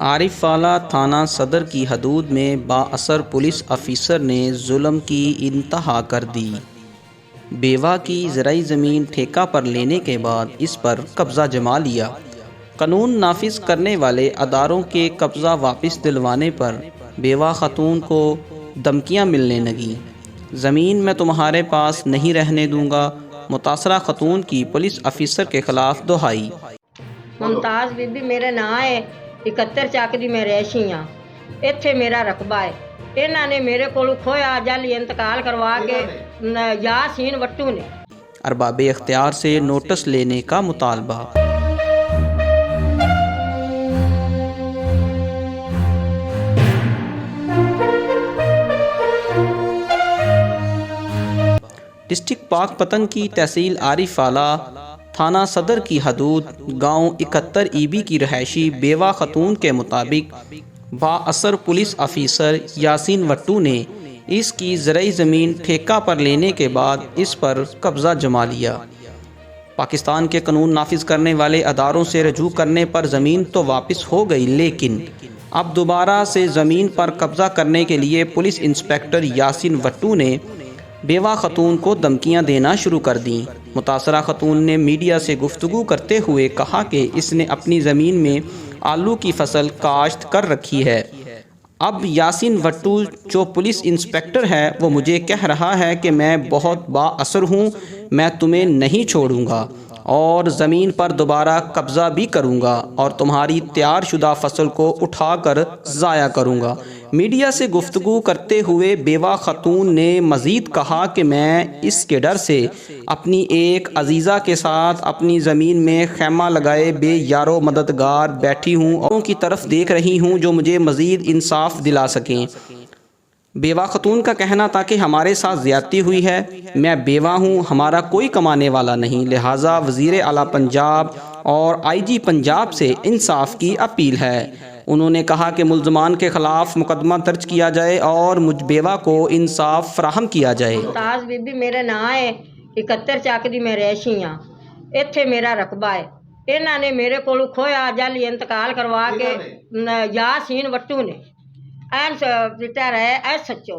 عارف والا تھانہ صدر کی حدود میں بااثر پولیس افیسر نے ظلم کی انتہا کر دی۔ بیوہ کی زرعی زمین ٹھیکہ پر لینے کے بعد اس پر قبضہ جما لیا۔ قانون نافذ کرنے والے اداروں کے قبضہ واپس دلوانے پر بیوہ خاتون کو دھمکیاں ملنے لگیں۔ زمین میں تمہارے پاس نہیں رہنے دوں گا، متاثرہ خاتون کی پولیس افیسر کے خلاف دہائی۔ ممتاز بی بی میرے ਨਾਂ ہے 71 ਚੱਕ ਦੀ ਮੈਂ ਰਹਿਸ਼ੀ ਹਾਂ। ਇੱਥੇ ਮੇਰਾ ਰਕਬਾ ਹੈ। ਇਹਨਾਂ ਨੇ ਮੇਰੇ ਕੋਲੋਂ ਖੋਇਆ ਜਾਲੀ ਇੰਤਕਾਲ ਕਰਵਾ ਕੇ ਯਾਸੀਨ ਵੱਟੂ ਨੇ ارباب اختیار سے نوٹس لینے کا مطالبہ۔ ڈسٹرکٹ پاک پتن کی تحصیل عارف والا تھانہ صدر کی حدود گاؤں 71 ای کی رہائشی بیوہ خاتون کے مطابق بااثر پولیس افیسر یاسین وٹو نے اس کی زرعی زمین ٹھیکہ پر لینے کے بعد اس پر قبضہ جما لیا۔ پاکستان کے قانون نافذ کرنے والے اداروں سے رجوع کرنے پر زمین تو واپس ہو گئی، لیکن اب دوبارہ سے زمین پر قبضہ کرنے کے لیے پولیس انسپکٹر یاسین وٹو نے بیوہ خاتون کو دھمکیاں دینا شروع کر دیں۔ متاثرہ خاتون نے میڈیا سے گفتگو کرتے ہوئے کہا کہ اس نے اپنی زمین میں آلو کی فصل کاشت کر رکھی ہے۔ اب یاسین وٹو جو پولیس انسپکٹر ہے وہ مجھے کہہ رہا ہے کہ میں بہت با اثر ہوں، میں تمہیں نہیں چھوڑوں گا اور زمین پر دوبارہ قبضہ بھی کروں گا اور تمہاری تیار شدہ فصل کو اٹھا کر ضائع کروں گا۔ میڈیا سے گفتگو کرتے ہوئے بیوہ خاتون نے مزید کہا کہ میں اس کے ڈر سے اپنی ایک عزیزہ کے ساتھ اپنی زمین میں خیمہ لگائے بے یارو مددگار بیٹھی ہوں اور کی طرف دیکھ رہی ہوں جو مجھے مزید انصاف دلا سکیں۔ بیوہ خاتون کا کہنا تھا کہ ہمارے ساتھ زیادتی ہوئی ہے، میں بیوہ ہوں، ہمارا کوئی کمانے والا نہیں، لہٰذا وزیر اعلیٰ پنجاب اور IG پنجاب سے انصاف کی اپیل ہے۔ انہوں نے کہا کہ ملزمان کے خلاف مقدمہ درج کیا جائے اور مجھ بیوہ کو انصاف فراہم کیا جائے۔ ممتاز بی بی میرے ਨਾਂ ਹੈ 71 ਚੱਕ ਦੀ ਮੈਂ ਰਹਿਸ਼ੀ ਹਾਂ। ਇੱਥੇ ਮੇਰਾ ਰਕਬਾ ਹੈ। ਇਹਨਾਂ ਨੇ ਮੇਰੇ ਕੋਲੋਂ ਖੋਇਆ ਜਾਲੀ ਇੰਤਕਾਲ ਕਰਵਾ ਕੇ ਯਾਸੀਨ ਵੱਟੂ ਨੇ ਰਿਟਾਇਰ ਹੈ SHO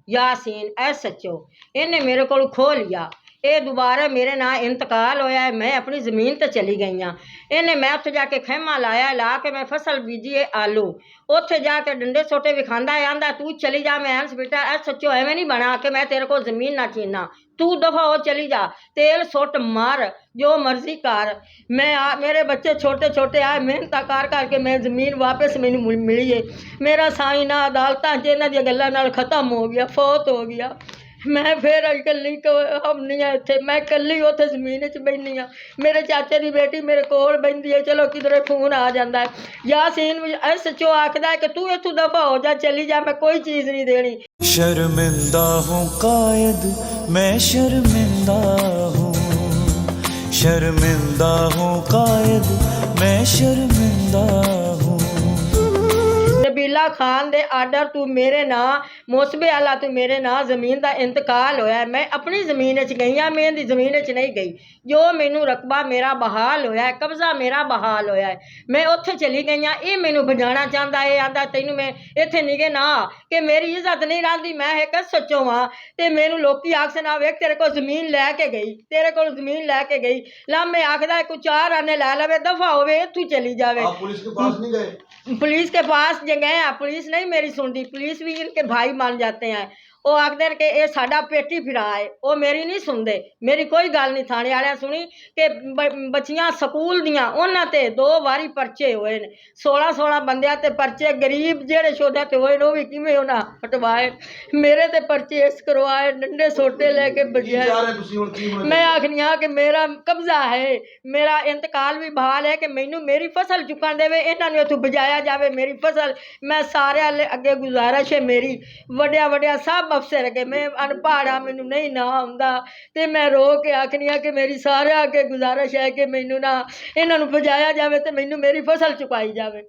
ਯਾਸੀਨ SHO ਇਹਨੇ ਮੇਰੇ ਕੋਲੋਂ ਖੋਹ ਲਿਆ। ਇਹ ਦੁਬਾਰਾ ਮੇਰੇ ਨਾਲ ਇੰਤਕਾਲ ਹੋਇਆ ਹੈ, ਮੈਂ ਆਪਣੀ ਜ਼ਮੀਨ ਤੇ ਚਲੀ ਗਈ ਹਾਂ। ਇਹਨੇ ਮੈਂ ਉੱਥੇ ਜਾ ਕੇ ਖੈਮਾ ਲਾਇਆ, ਲਾ ਕੇ ਮੈਂ ਫਸਲ ਬੀਜੀ ਹੈ ਆਲੂ। ਉੱਥੇ ਜਾ ਕੇ ਡੰਡੇ ਸੋਟੇ ਵਿਖਾਂਦਾ ਹੈ, ਆਂਦਾ ਤੂੰ ਚਲੀ ਜਾ, ਮੈਂ ਬੇਟਾ SHO ਐਵੇਂ ਨਹੀਂ ਬਣਾ ਕਿ ਮੈਂ ਤੇਰੇ ਕੋਲ ਜ਼ਮੀਨ ਨਾ ਛੀਨਾ, ਤੂੰ ਦਫਾ ਹੋ ਚਲੀ ਜਾ, ਤੇਲ ਸੁੱਟ ਮਾਰ ਜੋ ਮਰਜ਼ੀ ਕਰ। ਮੇਰੇ ਬੱਚੇ ਛੋਟੇ ਛੋਟੇ ਆ, ਮਿਹਨਤਾਂ ਕਰ ਕੇ ਮੈਂ ਜ਼ਮੀਨ ਵਾਪਸ ਮੈਨੂੰ ਮਿਲੀ ਹੈ। ਮੇਰਾ ਸਾਈਂ ਨਾ ਅਦਾਲਤਾਂ 'ਚ ਇਹਨਾਂ ਦੀਆਂ ਗੱਲਾਂ ਨਾਲ ਖਤਮ ਹੋ ਗਿਆ, ਫੌਤ ਹੋ ਗਿਆ। ਮੈਂ ਫਿਰ ਇਕੱਲੀ ਨਹੀਂ ਆ ਇੱਥੇ, ਮੈਂ ਇਕੱਲੀ ਉੱਥੇ ਜ਼ਮੀਨ 'ਚ ਬੈਠੀ ਹਾਂ। ਮੇਰੇ ਚਾਚੇ ਦੀ ਬੇਟੀ ਮੇਰੇ ਕੋਲ ਬਹਿੰਦੀ ਹੈ, ਚਲੋ ਕਿਧਰੇ ਫੋਨ ਆ ਜਾਂਦਾ ਹੈ। ਯਾਸੀਨ SHO ਆਖਦਾ ਹੈ ਕਿ ਤੂੰ ਇੱਥੋਂ ਦਫਾ ਹੋ ਜਾ, ਚਲੀ ਜਾ, ਮੈਂ ਕੋਈ ਚੀਜ਼ ਨਹੀਂ ਦੇਣੀ। شرمندہ ہوں قائد میں شرمندہ ہوں، شرمندہ ہوں قائد میں شرمندہ ہوں۔ نبیلا خان دے آرڈر تو میرے ਨਾਂ ਮੋਸਬੇ ਵਾਲਾ تو میرے ਨਾਂ ਜ਼ਮੀਨ ਦਾ ਇੰਤਕਾਲ ਹੋਇਆ। ਮੈਂ ਆਪਣੀ ਜ਼ਮੀਨ 'ਚ ਗਈ ਹਾਂ, ਮੈਂ ਇਹਦੀ ਜ਼ਮੀਨ 'ਚ ਨਹੀਂ ਗਈ। ਜੋ ਮੈਨੂੰ ਰਕਬਾ ਮੇਰਾ ਬਹਾਲ ਹੋਇਆ ਹੈ, ਕਬਜ਼ਾ ਮੇਰਾ ਬਹਾਲ ਹੋਇਆ ਹੈ, ਮੈਂ ਉੱਥੇ ਚਲੀ ਗਈ ਹਾਂ। ਇਹ ਮੈਨੂੰ ਬਜਾਣਾ ਚਾਹੁੰਦਾ ਹੈ, ਆਂਦਾ ਤੈਨੂੰ ਮੈਂ ਇੱਥੇ ਨਿਗੇ ਨਾ ਕਿ ਮੇਰੀ ਇੱਜ਼ਤ ਨਹੀਂ ਰਹਿੰਦੀ, ਮੈਂ ਇੱਕ SHO ਹਾਂ ਤੇ ਮੈਨੂੰ ਲੋਕੀ ਆਖਦੇ ਨਾ ਵੇਖ ਤੇਰੇ ਕੋਲ ਜ਼ਮੀਨ ਲੈ ਕੇ ਗਈ, ਤੇਰੇ ਕੋਲ ਜ਼ਮੀਨ ਲੈ ਕੇ ਗਈ। ਲਾਮੇ ਆਖਦਾ ਕੋਈ 4 ਆਨੇ ਲੈ ਲਵੇ, ਦਫਾ ਹੋਵੇ, ਇੱਥੋਂ ਚਲੀ ਜਾਵੇ। पुलिस के पास नहीं गए? पुलिस के पास जो गए हैं, पुलिस नहीं मेरी सुनती, पुलिस भी इनके भाई मान जाते हैं। वो आखते कि ये साडा पेटी फिरा है, वो मेरी नहीं सुनते, मेरी कोई गल नहीं थाने वाले सुनी कि बच्चियां स्कूल दियां उन्हां ते 2 वारी परचे होए ने, 16 बंदियां ते परचे, गरीब जेड़े शोधा ते होए ने वो भी किवें उन्हां हटवाए, मेरे ते परचे इस करवाए, डंडे सोटे लेके बजाए। मैं आखनी हाँ कि मेरा कब्जा है, मेरा इंतकाल भी बहाल है कि मैनू मेरी फसल चुकन देवे, इन्हां नूं इत्थों बजाया जावे मेरी फसल। मैं सारे अगे गुजारिश है मेरी, वड्डिया सब अफसर अगे, मैं अनपढ़ हाँ, मैनू नहीं ना आउंदा ते मैं रो के आखनी हाँ कि मेरी सारे अगे गुजारिश है कि मैनू ना इन्हां नूं बजाया जावे ते मैनू मेरी फसल चुकाई जावे।